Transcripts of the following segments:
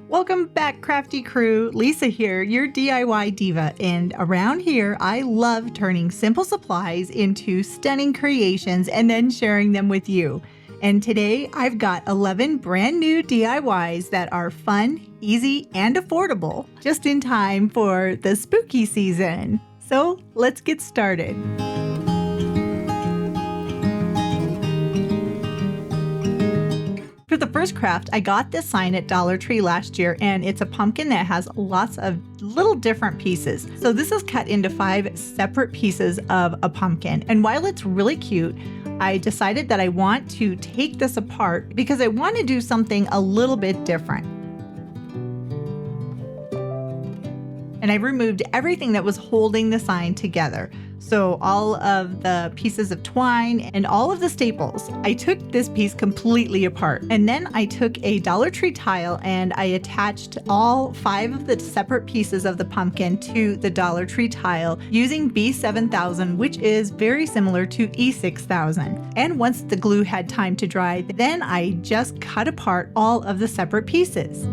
Welcome back, crafty crew. Lisa here, your DIY diva, and around here I love turning simple supplies into stunning creations and then sharing them with you. And today I've got 11 brand new DIYs that are fun, easy, and affordable, just in time for the spooky season. So let's get started. For the first craft, I got this sign at Dollar Tree last year, and it's a pumpkin that has lots of little different pieces. So this is cut into 5 separate pieces of a pumpkin. And while it's really cute, I decided that I want to take this apart because I want to do something a little bit different. And I removed everything that was holding the sign together. So all of the pieces of twine and all of the staples. I took this piece completely apart. And then I took a Dollar Tree tile and I attached all 5 of the separate pieces of the pumpkin to the Dollar Tree tile using B7000, which is very similar to E6000. And once the glue had time to dry, then I just cut apart all of the separate pieces.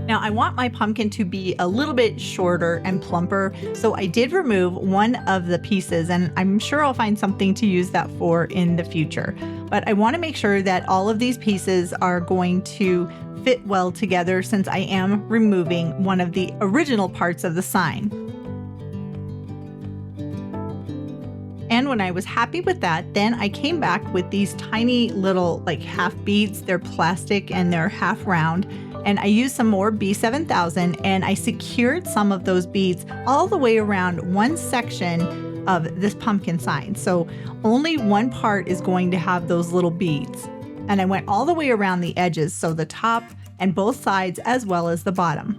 Now I want my pumpkin to be a little bit shorter and plumper, so I did remove one of the pieces, and I'm sure I'll find something to use that for in the future. But I want to make sure that all of these pieces are going to fit well together since I am removing one of the original parts of the sign. And when I was happy with that, then I came back with these tiny little half beads. They're plastic and they're half round. And I used some more B7000 and I secured some of those beads all the way around one section of this pumpkin sign. So only one part is going to have those little beads. And I went all the way around the edges, so the top and both sides as well as the bottom.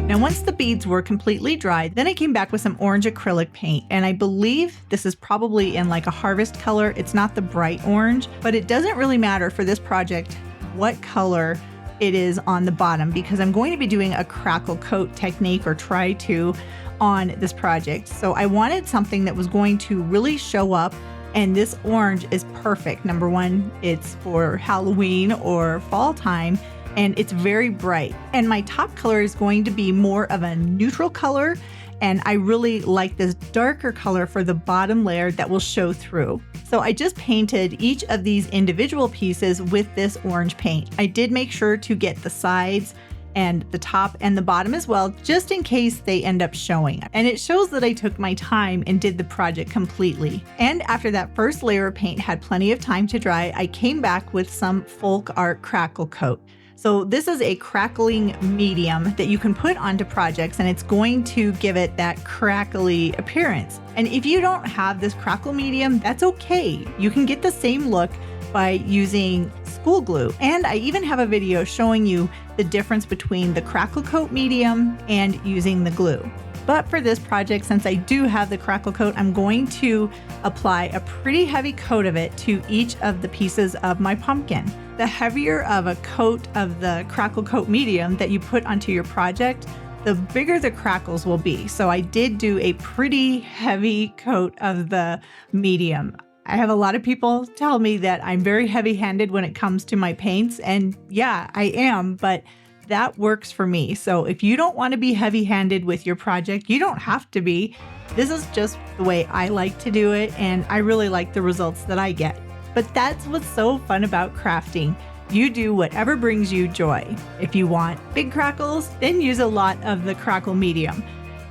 Now, once the beads were completely dry, then I came back with some orange acrylic paint, and I believe this is probably in a harvest color. It's not the bright orange, but it doesn't really matter for this project what color it is on the bottom because I'm going to be doing a crackle coat technique, or try to, on this project. So I wanted something that was going to really show up, and this orange is perfect. Number one, it's for Halloween or fall time, and it's very bright. And my top color is going to be more of a neutral color, and I really like this darker color for the bottom layer that will show through. So I just painted each of these individual pieces with this orange paint. I did make sure to get the sides and the top and the bottom as well, just in case they end up showing. And it shows that I took my time and did the project completely. And after that first layer of paint had plenty of time to dry, I came back with some folk art crackle coat. So this is a crackling medium that you can put onto projects, and it's going to give it that crackly appearance. And if you don't have this crackle medium, that's okay. You can get the same look by using school glue. And I even have a video showing you the difference between the crackle coat medium and using the glue. But for this project, since I do have the crackle coat, I'm going to apply a pretty heavy coat of it to each of the pieces of my pumpkin. The heavier of a coat of the crackle coat medium that you put onto your project, the bigger the crackles will be. So I did do a pretty heavy coat of the medium. I have a lot of people tell me that I'm very heavy-handed when it comes to my paints, and yeah, I am, but that works for me. So if you don't want to be heavy-handed with your project, you don't have to be. This is just the way I like to do it, and I really like the results that I get. But that's what's so fun about crafting. You do whatever brings you joy. If you want big crackles, then use a lot of the crackle medium.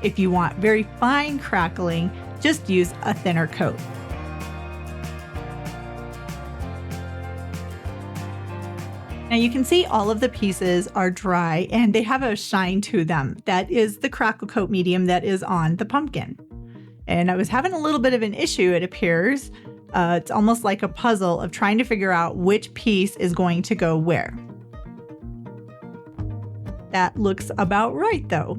If you want very fine crackling, just use a thinner coat. Now you can see all of the pieces are dry and they have a shine to them. That is the crackle coat medium that is on the pumpkin. And I was having a little bit of an issue, it appears. It's almost like a puzzle of trying to figure out which piece is going to go where. That looks about right though.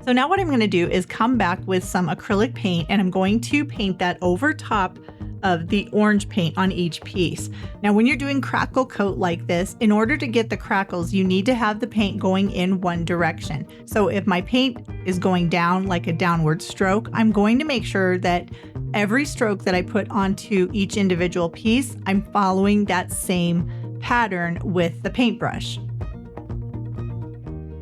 So now what I'm going to do is come back with some acrylic paint and I'm going to paint that over top of the orange paint on each piece. Now when you're doing crackle coat like this, in order to get the crackles, you need to have the paint going in one direction. So if my paint is going down like a downward stroke, I'm going to make sure that every stroke that I put onto each individual piece, I'm following that same pattern with the paintbrush.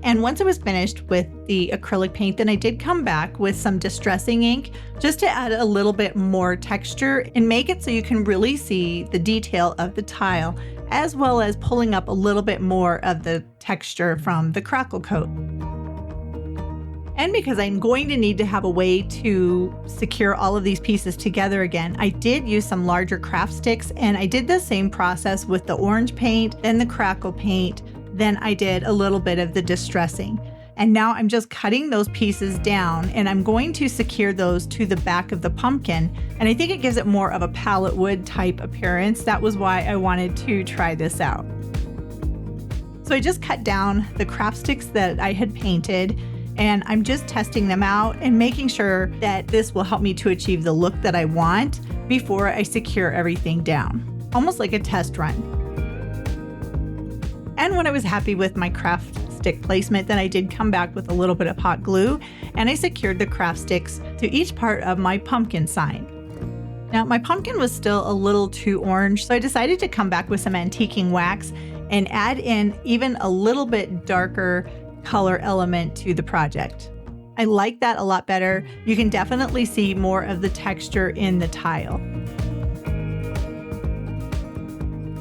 And once I was finished with the acrylic paint, then I did come back with some distressing ink just to add a little bit more texture and make it so you can really see the detail of the tile, as well as pulling up a little bit more of the texture from the crackle coat. And because I'm going to need to have a way to secure all of these pieces together again, I did use some larger craft sticks and I did the same process with the orange paint, then the crackle paint, then I did a little bit of the distressing. And now I'm just cutting those pieces down and I'm going to secure those to the back of the pumpkin. And I think it gives it more of a palette wood type appearance. That was why I wanted to try this out. So I just cut down the craft sticks that I had painted and I'm just testing them out and making sure that this will help me to achieve the look that I want before I secure everything down. Almost like a test run. And when I was happy with my craft stick placement, then I did come back with a little bit of hot glue and I secured the craft sticks to each part of my pumpkin sign. Now my pumpkin was still a little too orange, so I decided to come back with some antiquing wax and add in even a little bit darker color element to the project. I like that a lot better. You can definitely see more of the texture in the tile.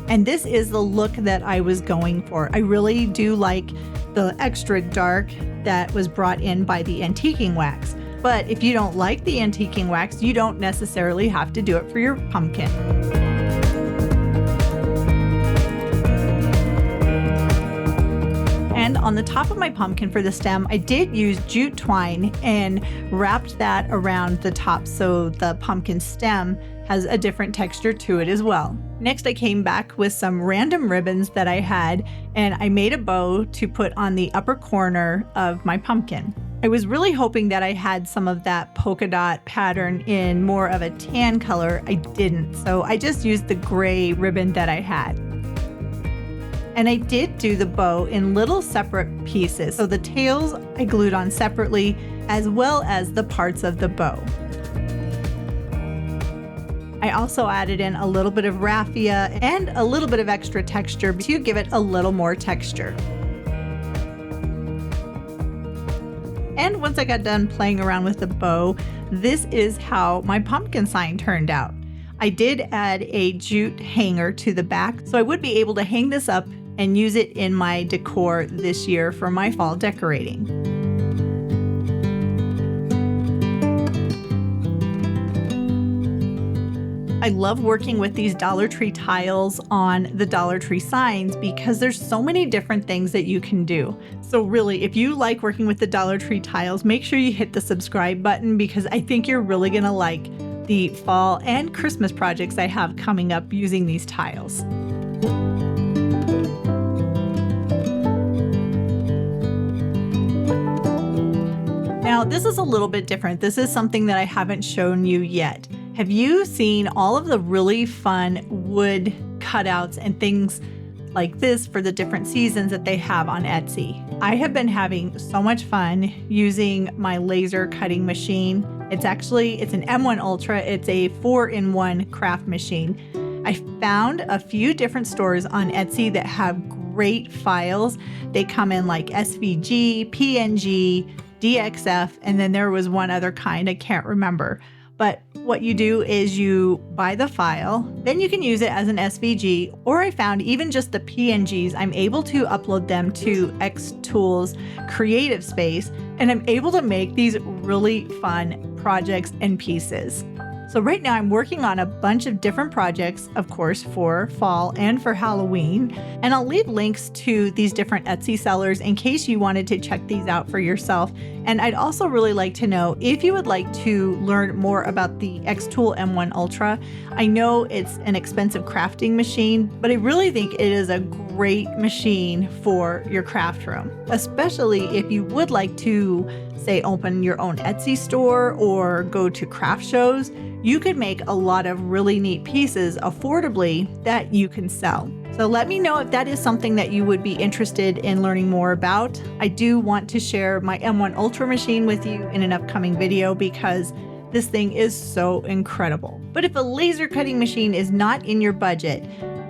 And this is the look that I was going for. I really do like the extra dark that was brought in by the antiquing wax. But if you don't like the antiquing wax, you don't necessarily have to do it for your pumpkin. And on the top of my pumpkin for the stem, I did use jute twine and wrapped that around the top so the pumpkin stem has a different texture to it as well. Next, I came back with some random ribbons that I had and I made a bow to put on the upper corner of my pumpkin. I was really hoping that I had some of that polka dot pattern in more of a tan color. I didn't, so I just used the gray ribbon that I had. And I did do the bow in little separate pieces. So the tails I glued on separately, as well as the parts of the bow. I also added in a little bit of raffia and a little bit of extra texture to give it a little more texture. And once I got done playing around with the bow, this is how my pumpkin sign turned out. I did add a jute hanger to the back, so I would be able to hang this up and use it in my decor this year for my fall decorating. I love working with these Dollar Tree tiles on the Dollar Tree signs because there's so many different things that you can do. So really, if you like working with the Dollar Tree tiles, make sure you hit the subscribe button because I think you're really gonna like the fall and Christmas projects I have coming up using these tiles. Now, this is a little bit different. This is something that I haven't shown you yet. Have you seen all of the really fun wood cutouts and things like this for the different seasons that they have on Etsy? I have been having so much fun using my laser cutting machine. It's an M1 Ultra. It's a 4-in-1 craft machine. I found a few different stores on Etsy that have great files. They come in like SVG, PNG, DXF, and then there was one other kind I can't remember. But what you do is you buy the file, then you can use it as an SVG, or I found even just the PNGs, I'm able to upload them to Xtools Creative Space, and I'm able to make these really fun projects and pieces. So right now I'm working on a bunch of different projects, of course, for fall and for Halloween. And I'll leave links to these different Etsy sellers in case you wanted to check these out for yourself. And I'd also really like to know if you would like to learn more about the Xtool M1 Ultra. I know it's an expensive crafting machine, but I really think it is a great machine for your craft room, especially if you would like to, say, open your own Etsy store or go to craft shows. You could make a lot of really neat pieces affordably that you can sell. So let me know if that is something that you would be interested in learning more about. I do want to share my M1 Ultra machine with you in an upcoming video because this thing is so incredible. But if a laser cutting machine is not in your budget,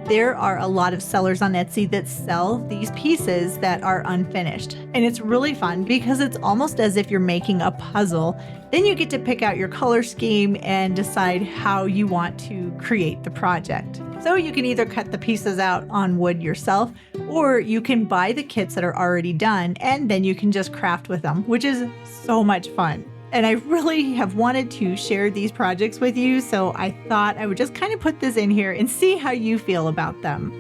there are a lot of sellers on Etsy that sell these pieces that are unfinished. And it's really fun because it's almost as if you're making a puzzle. Then you get to pick out your color scheme and decide how you want to create the project. So you can either cut the pieces out on wood yourself, or you can buy the kits that are already done and then you can just craft with them, which is so much fun. And I really have wanted to share these projects with you, so I thought I would just kind of put this in here and see how you feel about them.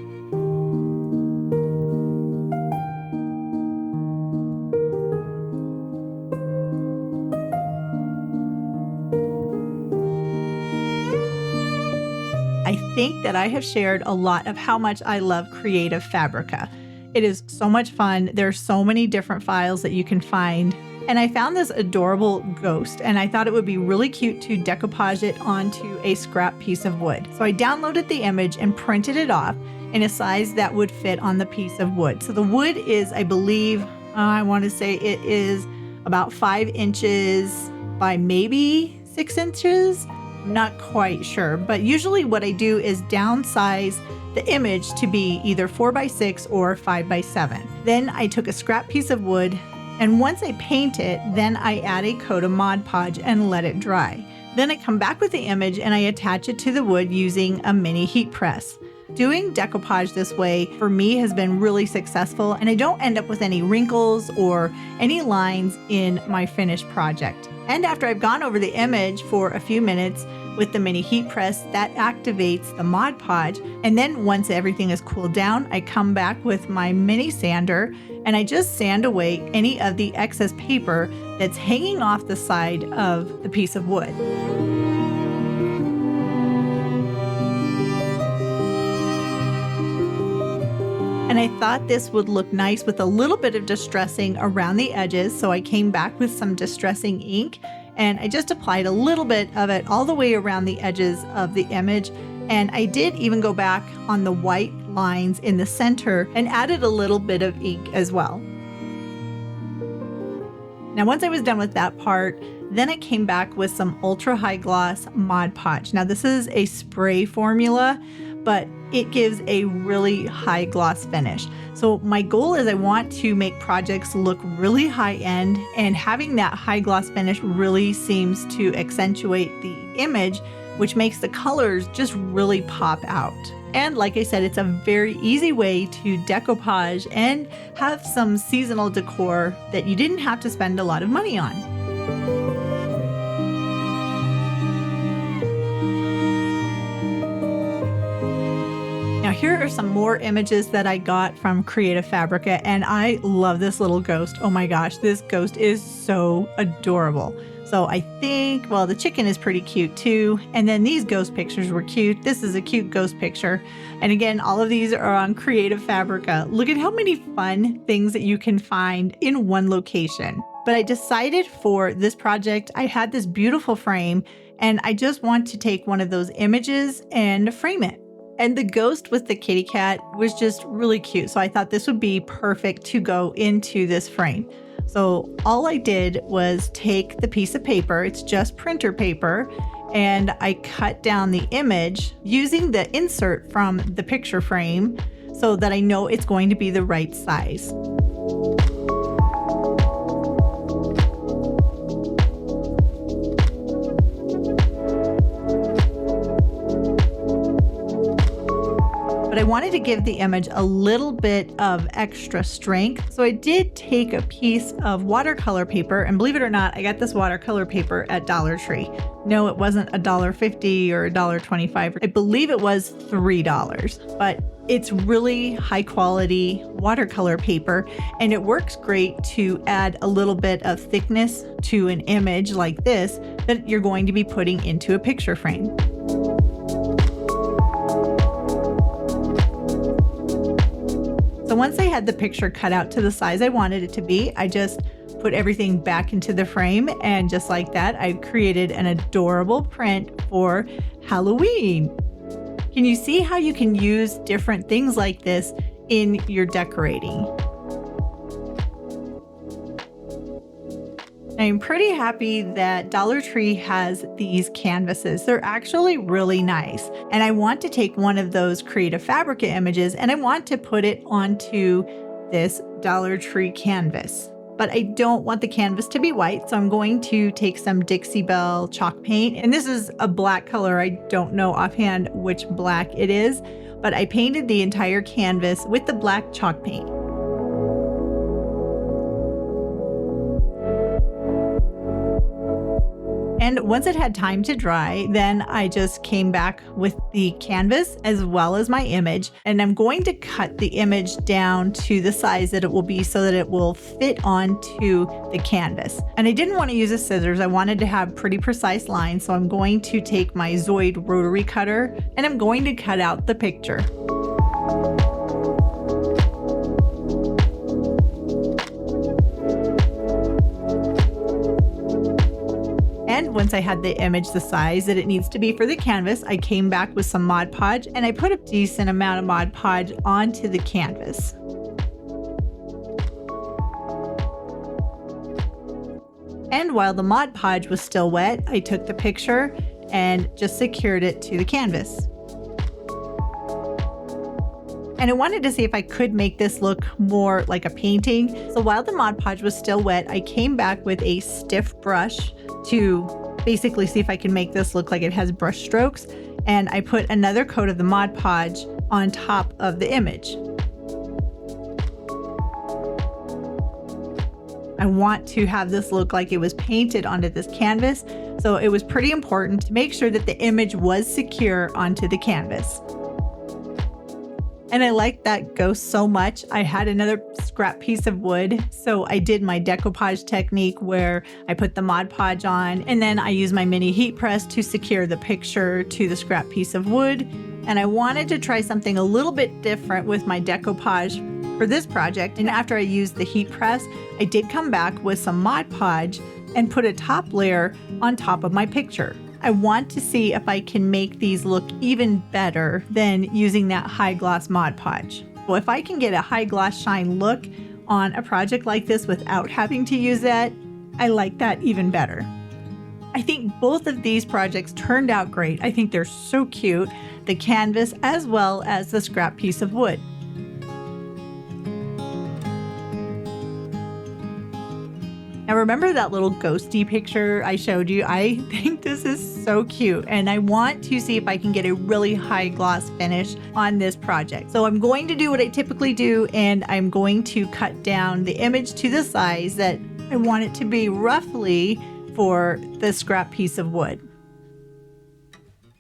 I think that I have shared a lot of how much I love Creative Fabrica. It is so much fun. There are so many different files that you can find. And I found this adorable ghost, and I thought it would be really cute to decoupage it onto a scrap piece of wood. So I downloaded the image and printed it off in a size that would fit on the piece of wood. So the wood is, I believe, I want to say it is about 5 inches by maybe 6 inches. I'm not quite sure, but usually what I do is downsize the image to be either 4x6 or 5x7. Then I took a scrap piece of wood, and once I paint it, then I add a coat of Mod Podge and let it dry. Then I come back with the image and I attach it to the wood using a mini heat press. Doing decoupage this way for me has been really successful, and I don't end up with any wrinkles or any lines in my finished project. And after I've gone over the image for a few minutes with the mini heat press, that activates the Mod Podge. And then once everything is cooled down, I come back with my mini sander and I just sand away any of the excess paper that's hanging off the side of the piece of wood. And I thought this would look nice with a little bit of distressing around the edges, so I came back with some distressing ink and I just applied a little bit of it all the way around the edges of the image. And I did even go back on the white lines in the center and added a little bit of ink as well. Now, once I was done with that part, then I came back with some ultra high gloss Mod Podge. Now, this is a spray formula, but it gives a really high gloss finish. So my goal is I want to make projects look really high end, and having that high gloss finish really seems to accentuate the image, which makes the colors just really pop out. And like I said, it's a very easy way to decoupage and have some seasonal decor that you didn't have to spend a lot of money on. Now here are some more images that I got from Creative Fabrica, and I love this little ghost. Oh my gosh, this ghost is so adorable. So I think, well, the chicken is pretty cute too. And then these ghost pictures were cute. This is a cute ghost picture. And again, all of these are on Creative Fabrica. Look at how many fun things that you can find in one location. But I decided for this project, I had this beautiful frame and I just want to take one of those images and frame it. And the ghost with the kitty cat was just really cute. So I thought this would be perfect to go into this frame. So all I did was take the piece of paper, it's just printer paper, and I cut down the image using the insert from the picture frame so that I know it's going to be the right size. but I wanted to give the image a little bit of extra strength. So I did take a piece of watercolor paper, and believe it or not, I got this watercolor paper at Dollar Tree. No, it wasn't $1.50 or $1.25. I believe it was $3, but it's really high quality watercolor paper, and it works great to add a little bit of thickness to an image like this that you're going to be putting into a picture frame. So once I had the picture cut out to the size I wanted it to be, I just put everything back into the frame, and just like that, I created an adorable print for Halloween. Can you see how you can use different things like this in your decorating? I'm pretty happy that Dollar Tree has these canvases. They're actually really nice. And I want to take one of those Creative Fabrica images and I want to put it onto this Dollar Tree canvas. But I don't want the canvas to be white, so I'm going to take some Dixie Belle chalk paint. And this is a black color. I don't know offhand which black it is, but I painted the entire canvas with the black chalk paint. And once it had time to dry, then I just came back with the canvas as well as my image. And I'm going to cut the image down to the size that it will be so that it will fit onto the canvas. And I didn't want to use a scissors. I wanted to have pretty precise lines. So I'm going to take my Zoid rotary cutter and I'm going to cut out the picture. And once I had the image the size that it needs to be for the canvas, I came back with some Mod Podge and I put a decent amount of Mod Podge onto the canvas. And while the Mod Podge was still wet, I took the picture and just secured it to the canvas. And I wanted to see if I could make this look more like a painting. So while the Mod Podge was still wet, I came back with a stiff brush to basically see if I can make this look like it has brush strokes. And I put another coat of the Mod Podge on top of the image. I want to have this look like it was painted onto this canvas. So it was pretty important to make sure that the image was secure onto the canvas. And I liked that ghost so much, I had another scrap piece of wood. So I did my decoupage technique where I put the Mod Podge on and then I used my mini heat press to secure the picture to the scrap piece of wood. And I wanted to try something a little bit different with my decoupage for this project. And after I used the heat press, I did come back with some Mod Podge and put a top layer on top of my picture. I want to see if I can make these look even better than using that high gloss Mod Podge. So if I can get a high gloss shine look on a project like this without having to use that, I like that even better. I think both of these projects turned out great. I think they're so cute, the canvas as well as the scrap piece of wood. Now remember that little ghosty picture I showed you? I think this is so cute and I want to see if I can get a really high gloss finish on this project. So I'm going to do what I typically do and I'm going to cut down the image to the size that I want it to be roughly for the scrap piece of wood.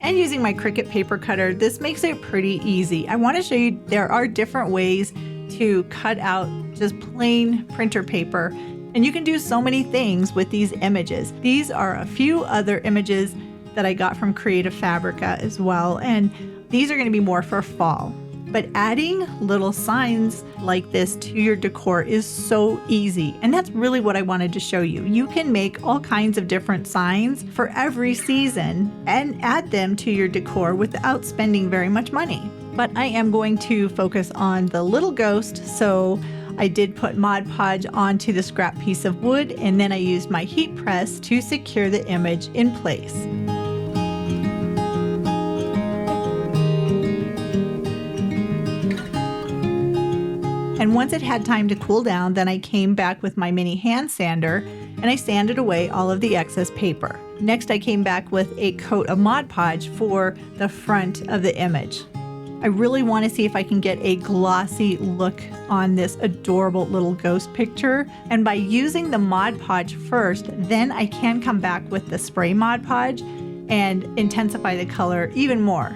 And using my Cricut paper cutter, this makes it pretty easy. I want to show you there are different ways to cut out just plain printer paper. And you can do so many things with these images. These are a few other images that I got from Creative Fabrica as well. And these are going to be more for fall. But adding little signs like this to your decor is so easy. And that's really what I wanted to show you. You can make all kinds of different signs for every season and add them to your decor without spending very much money. But I am going to focus on the little ghost. So I did put Mod Podge onto the scrap piece of wood and then I used my heat press to secure the image in place. And once it had time to cool down, then I came back with my mini hand sander and I sanded away all of the excess paper. Next, I came back with a coat of Mod Podge for the front of the image. I really want to see if I can get a glossy look on this adorable little ghost picture. And by using the Mod Podge first, then I can come back with the spray Mod Podge and intensify the color even more.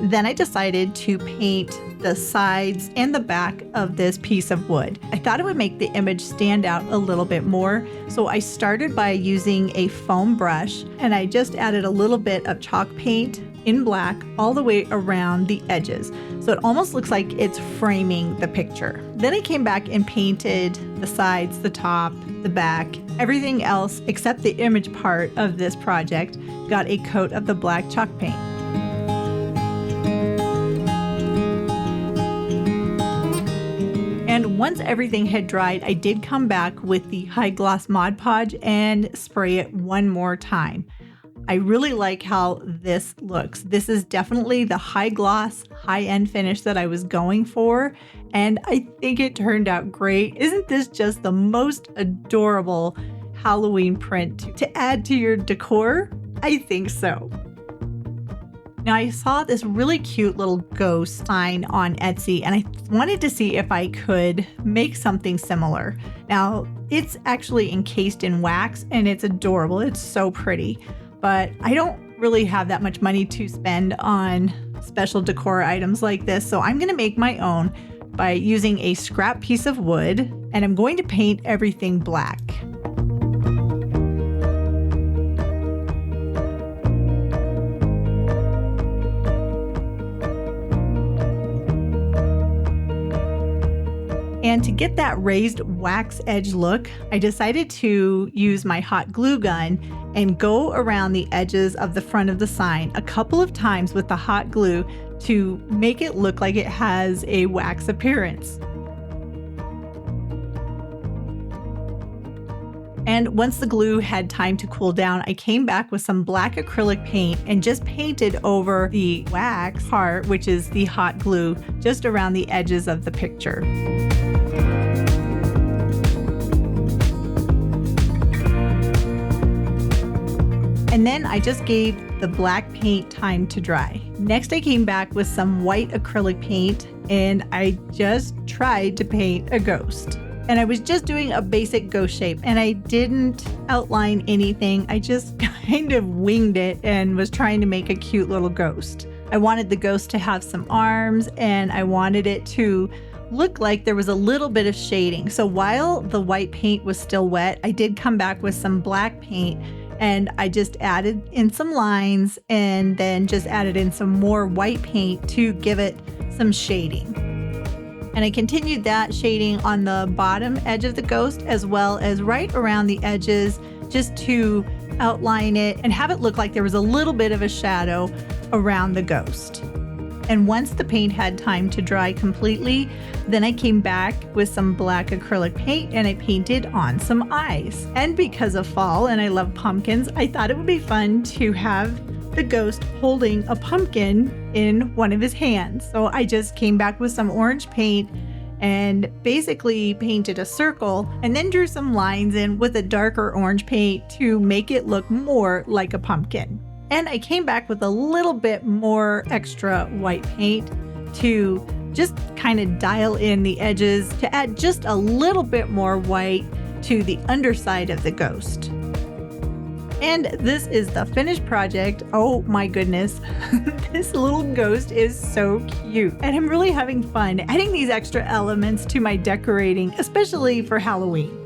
Then I decided to paint the sides and the back of this piece of wood. I thought it would make the image stand out a little bit more. So I started by using a foam brush and I just added a little bit of chalk paint in black all the way around the edges. So it almost looks like it's framing the picture. Then I came back and painted the sides, the top, the back, everything else except the image part of this project got a coat of the black chalk paint. And once everything had dried, I did come back with the high gloss Mod Podge and spray it one more time. I really like how this looks. This is definitely the high gloss, high end finish that I was going for, and I think it turned out great. Isn't this just the most adorable Halloween print to add to your decor? I think so. Now I saw this really cute little ghost sign on Etsy and I wanted to see if I could make something similar. Now it's actually encased in wax and it's adorable. It's so pretty, but I don't really have that much money to spend on special decor items like this. So I'm going to make my own by using a scrap piece of wood and I'm going to paint everything black. And to get that raised wax edge look, I decided to use my hot glue gun and go around the edges of the front of the sign a couple of times with the hot glue to make it look like it has a wax appearance. And once the glue had time to cool down, I came back with some black acrylic paint and just painted over the wax part, which is the hot glue, just around the edges of the picture. And then I just gave the black paint time to dry. Next, I came back with some white acrylic paint and I just tried to paint a ghost. And I was just doing a basic ghost shape and I didn't outline anything. I just kind of winged it and was trying to make a cute little ghost. I wanted the ghost to have some arms and I wanted it to look like there was a little bit of shading. So while the white paint was still wet, I did come back with some black paint and I just added in some lines and then just added in some more white paint to give it some shading. And I continued that shading on the bottom edge of the ghost as well as right around the edges just to outline it and have it look like there was a little bit of a shadow around the ghost. And once the paint had time to dry completely, then I came back with some black acrylic paint and I painted on some eyes. And because of fall and I love pumpkins, I thought it would be fun to have the ghost holding a pumpkin in one of his hands. So I just came back with some orange paint and basically painted a circle and then drew some lines in with a darker orange paint to make it look more like a pumpkin. And I came back with a little bit more extra white paint to just kind of dial in the edges to add just a little bit more white to the underside of the ghost. And this is the finished project. Oh my goodness, this little ghost is so cute. And I'm really having fun adding these extra elements to my decorating, especially for Halloween.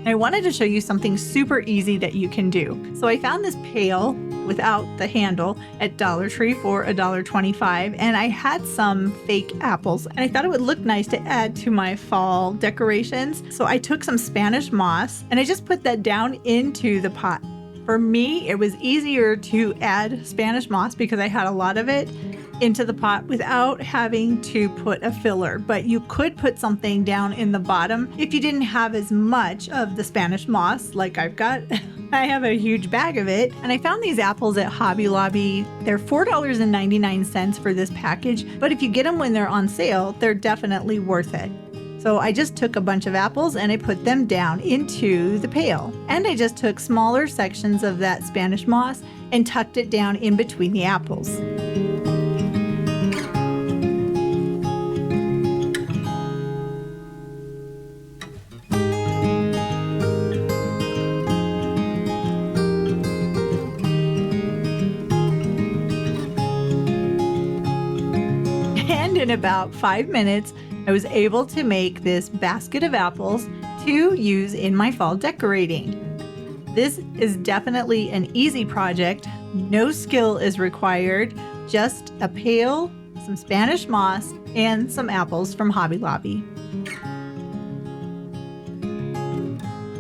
I wanted to show you something super easy that you can do. So I found this pail without the handle at Dollar Tree for $1.25, and I had some fake apples and I thought it would look nice to add to my fall decorations. So I took some Spanish moss and I just put that down into the pot. For me, it was easier to add Spanish moss because I had a lot of it into the pot without having to put a filler, but you could put something down in the bottom if you didn't have as much of the Spanish moss like I've got. I have a huge bag of it, and I found these apples at Hobby Lobby. They're $4.99 for this package, but if you get them when they're on sale, they're definitely worth it. So I just took a bunch of apples and I put them down into the pail. And I just took smaller sections of that Spanish moss and tucked it down in between the apples. And in about 5 minutes, I was able to make this basket of apples to use in my fall decorating. This is definitely an easy project. No skill is required, just a pail, some Spanish moss, and some apples from Hobby Lobby.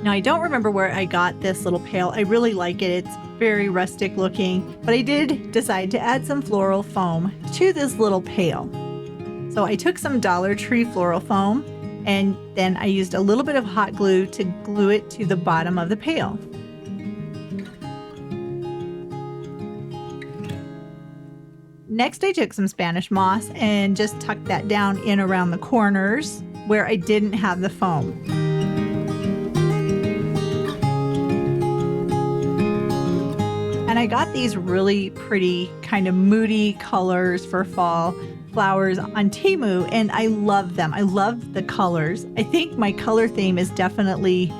Now, I don't remember where I got this little pail. I really like it. It's very rustic looking, but I did decide to add some floral foam to this little pail. So I took some Dollar Tree floral foam and then I used a little bit of hot glue to glue it to the bottom of the pail. Next, I took some Spanish moss and just tucked that down in around the corners where I didn't have the foam. And I got these really pretty kind of moody colors for fall flowers on Temu, and I love them. I love the colors. I think my color theme is definitely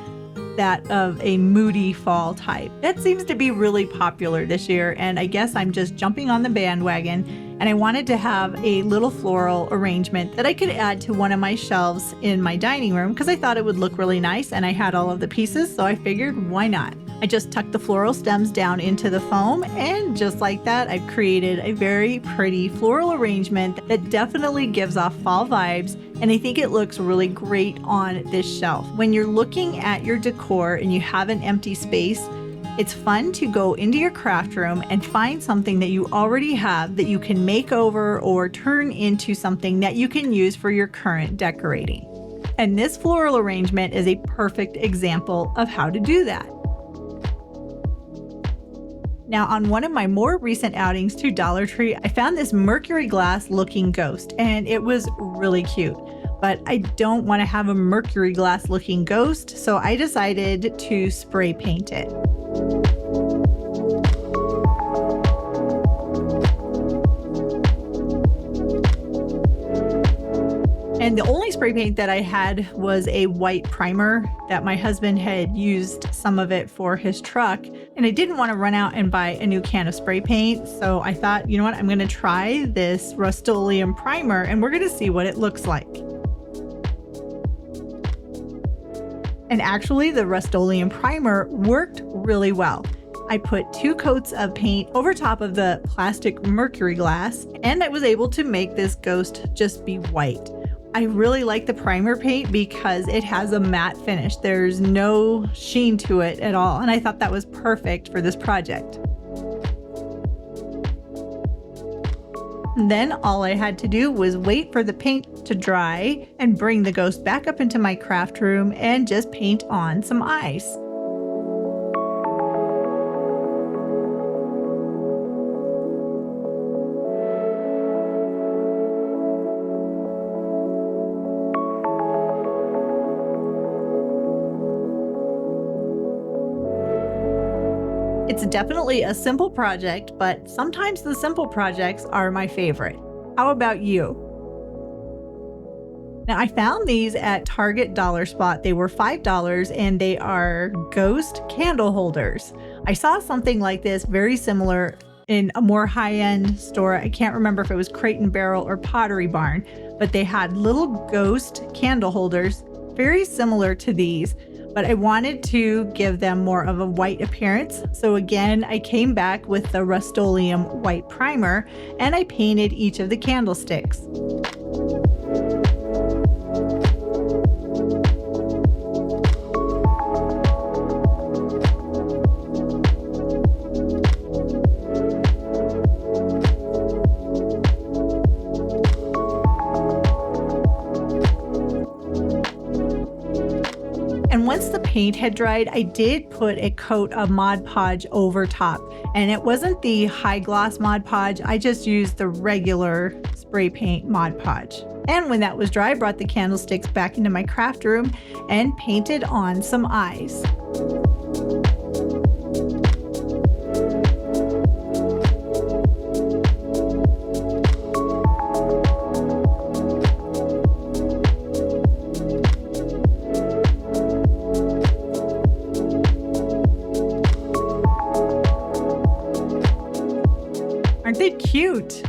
that of a moody fall type. That seems to be really popular this year, and I guess I'm just jumping on the bandwagon, and I wanted to have a little floral arrangement that I could add to one of my shelves in my dining room because I thought it would look really nice, and I had all of the pieces, so I figured, why not? I just tucked the floral stems down into the foam, and just like that, I've created a very pretty floral arrangement that definitely gives off fall vibes, and I think it looks really great on this shelf. When you're looking at your decor and you have an empty space, it's fun to go into your craft room and find something that you already have that you can make over or turn into something that you can use for your current decorating. And this floral arrangement is a perfect example of how to do that. Now, on one of my more recent outings to Dollar Tree, I found this mercury glass looking ghost, and it was really cute. But I don't want to have a mercury glass looking ghost, so I decided to spray paint it. And the only spray paint that I had was a white primer that my husband had used some of it for his truck. And I didn't want to run out and buy a new can of spray paint. So I thought, you know what, I'm going to try this Rust-Oleum primer and we're going to see what it looks like. And actually, the Rust-Oleum primer worked really well. I put 2 coats of paint over top of the plastic mercury glass, and I was able to make this ghost just be white. I really like the primer paint because it has a matte finish. There's no sheen to it at all, and I thought that was perfect for this project. And then all I had to do was wait for the paint to dry and bring the ghost back up into my craft room and just paint on some eyes. It's definitely a simple project, but sometimes the simple projects are my favorite. How about you? Now, I found these at Target Dollar Spot. They were $5 and they are ghost candle holders. I saw something like this very similar in a more high-end store. I can't remember if it was Crate and Barrel or Pottery Barn, but they had little ghost candle holders very similar to these. But I wanted to give them more of a white appearance. So again, I came back with the Rust-Oleum white primer and I painted each of the candlesticks. And once the paint had dried, I did put a coat of Mod Podge over top. And it wasn't the high gloss Mod Podge, I just used the regular spray paint Mod Podge. And when that was dry, I brought the candlesticks back into my craft room and painted on some eyes. Aren't they cute?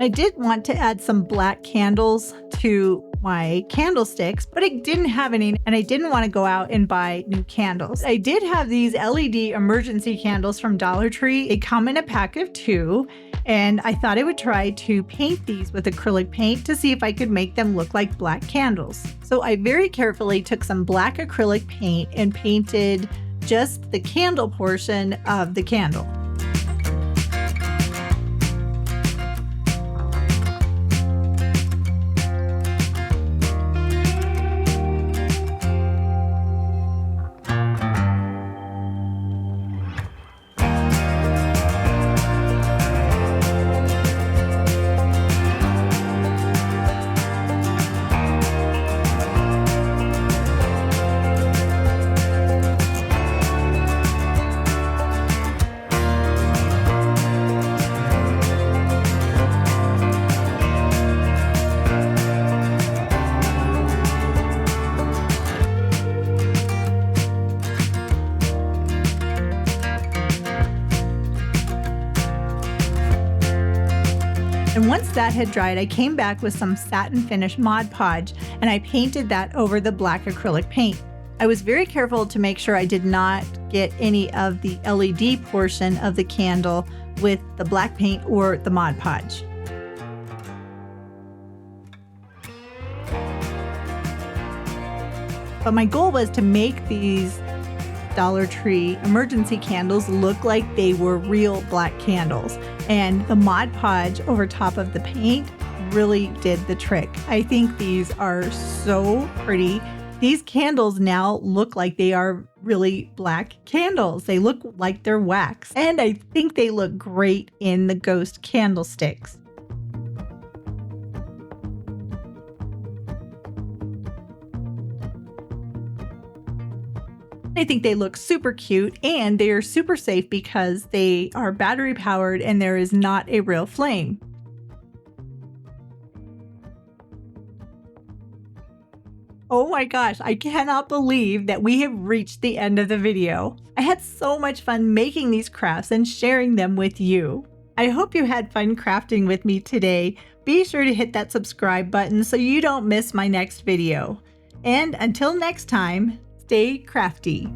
I did want to add some black candles to my candlesticks, but I didn't have any and I didn't want to go out and buy new candles. I did have these LED emergency candles from Dollar Tree. They come in a pack of 2, and I thought I would try to paint these with acrylic paint to see if I could make them look like black candles. So I very carefully took some black acrylic paint and painted just the candle portion of the candle. And once that had dried, I came back with some satin finish Mod Podge and I painted that over the black acrylic paint. I was very careful to make sure I did not get any of the LED portion of the candle with the black paint or the Mod Podge. But my goal was to make these Dollar Tree emergency candles look like they were real black candles. And the Mod Podge over top of the paint really did the trick. I think these are so pretty. These candles now look like they are really black candles. They look like they're wax. And I think they look great in the ghost candlesticks. I think they look super cute and they are super safe because they are battery powered and there is not a real flame. Oh my gosh, I cannot believe that we have reached the end of the video. I had so much fun making these crafts and sharing them with you. I hope you had fun crafting with me today. Be sure to hit that subscribe button so you don't miss my next video. And until next time, stay crafty.